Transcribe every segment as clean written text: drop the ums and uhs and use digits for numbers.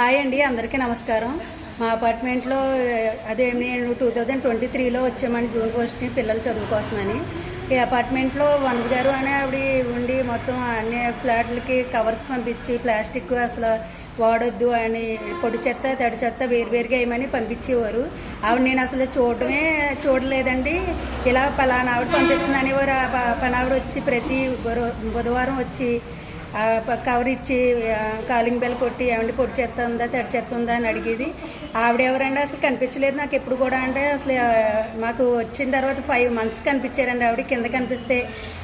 Hi అండి, అందరికీ నమస్కారం. మా అపార్ట్మెంట్లో అదే నేను 2023లో వచ్చామని జూన్ 1ని పిల్లలు చదువుకోసమని. ఈ అపార్ట్మెంట్లో వన్స్ గారు అనే ఆవిడ ఉండి మొత్తం అన్ని ఫ్లాట్లకి కవర్స్ పంపించి ప్లాస్టిక్ అసలు వాడొద్దు అని పొడి చెత్త తడి చెత్త వేరువేరుగా వేయమని పంపించేవారు. ఆవిడ నేను అసలు చూడలేదండి. ఇలా పలానా ఆవిడ పంపిస్తుంది అనేవారు. పనావిడ వచ్చి ప్రతి బుధవారం వచ్చి కవర్ ఇచ్చి కాలింగ్ బెల్ కొట్టి ఏమంటే పొడి చెత్త ఉందా తడి చెత్త ఉందా అని అడిగేది. ఆవిడ ఎవరండి అసలు కనిపించలేదు నాకు ఎప్పుడు కూడా. అంటే అసలు మాకు వచ్చిన తర్వాత 5 months కనిపించారండి ఆవిడ. కింద కనిపిస్తే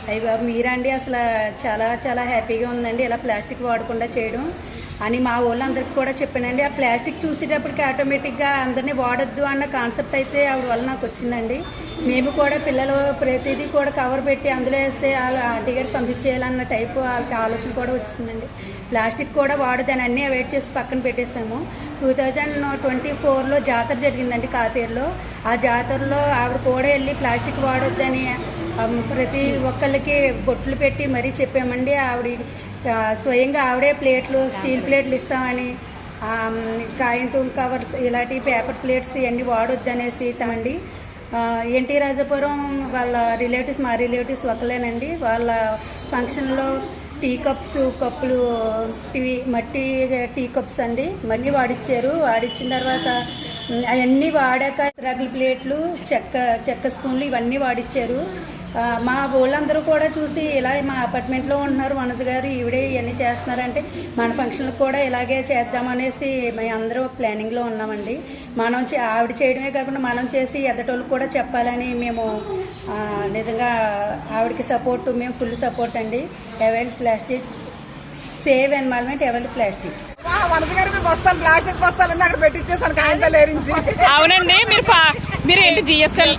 అయ్యి బాబు మీరండి అసలు చాలా చాలా హ్యాపీగా ఉందండి ఇలా ప్లాస్టిక్ వాడకుండా చేయడం అని మా వాళ్ళందరికీ కూడా చెప్పానండి. ఆ ప్లాస్టిక్ చూసేటప్పటికి ఆటోమేటిక్గా అందరినీ వాడొద్దు అన్న కాన్సెప్ట్ అయితే ఆవిడ వల్ల నాకు వచ్చిందండి. మేము కూడా పిల్లలు ప్రతిదీ కూడా కవర్ పెట్టి అందులో వేస్తే వాళ్ళ ఆంటీ గారికి పంపించేయాలన్న టైపు వాళ్ళకి ఆలోచన కూడా వచ్చిందండి. ప్లాస్టిక్ కూడా వాడదని అన్నీ అవాయిడ్ చేసి పక్కన పెట్టేసాము. 2024లో జాతర జరిగిందండి కాతేరులో. ఆ జాతరలో ఆవిడ కూడా వెళ్ళి ప్లాస్టిక్ వాడొద్దని ప్రతి ఒక్కళ్ళకి బొట్లు పెట్టి మరీ చెప్పామండి. ఆవిడ స్వయంగా ఆవిడే స్టీల్ ప్లేట్లు ఇస్తామని, కాయంతో కవర్స్ ఇలాంటి పేపర్ ప్లేట్స్ ఇవన్నీ వాడొద్దు అనేసి తమండి. ఎన్టీ రాజపురం వాళ్ళ మా రిలేటివ్స్ ఒకలేనండి. వాళ్ళ ఫంక్షన్లో టీ కప్స్ కప్పులు మట్టి టీ కప్స్ అండి మళ్ళీ వాడిచ్చారు. వాడిచ్చిన తర్వాత అవన్నీ వాడాక రగులు ప్లేట్లు చెక్క స్పూన్లు ఇవన్నీ వాడిచ్చారు. మా వాళ్ళందరూ కూడా చూసి ఇలా మా అపార్ట్మెంట్లో ఉంటున్నారు వనజ గారు ఈవిడే ఇవన్నీ చేస్తున్నారంటే మన ఫంక్షన్లకు కూడా ఇలాగే చేద్దామనేసి మేము అందరూ ప్లానింగ్లో ఉన్నామండి. ఆవిడ చేయడమే కాకుండా మనం చేసి ఎదటోళ్ళకి కూడా చెప్పాలని మేము నిజంగా ఆవిడకి సపోర్ట్, మేము ఫుల్ సపోర్ట్ అండి. Avoid plastic, save environment, avoid plastic. Plastic బస్తాలన్నీ అక్కడ పెట్టించేసాను కాయంతో ఏరించి. అవునండి, మీరు ఏంటి జిఎస్ఎల్?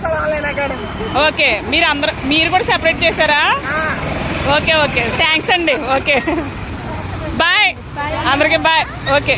ఓకే, మీరు కూడా సెపరేట్ చేశారా? ఓకే ఓకే, థ్యాంక్స్ అండి. ఓకే బాయ్ అందరికి, బాయ్. ఓకే.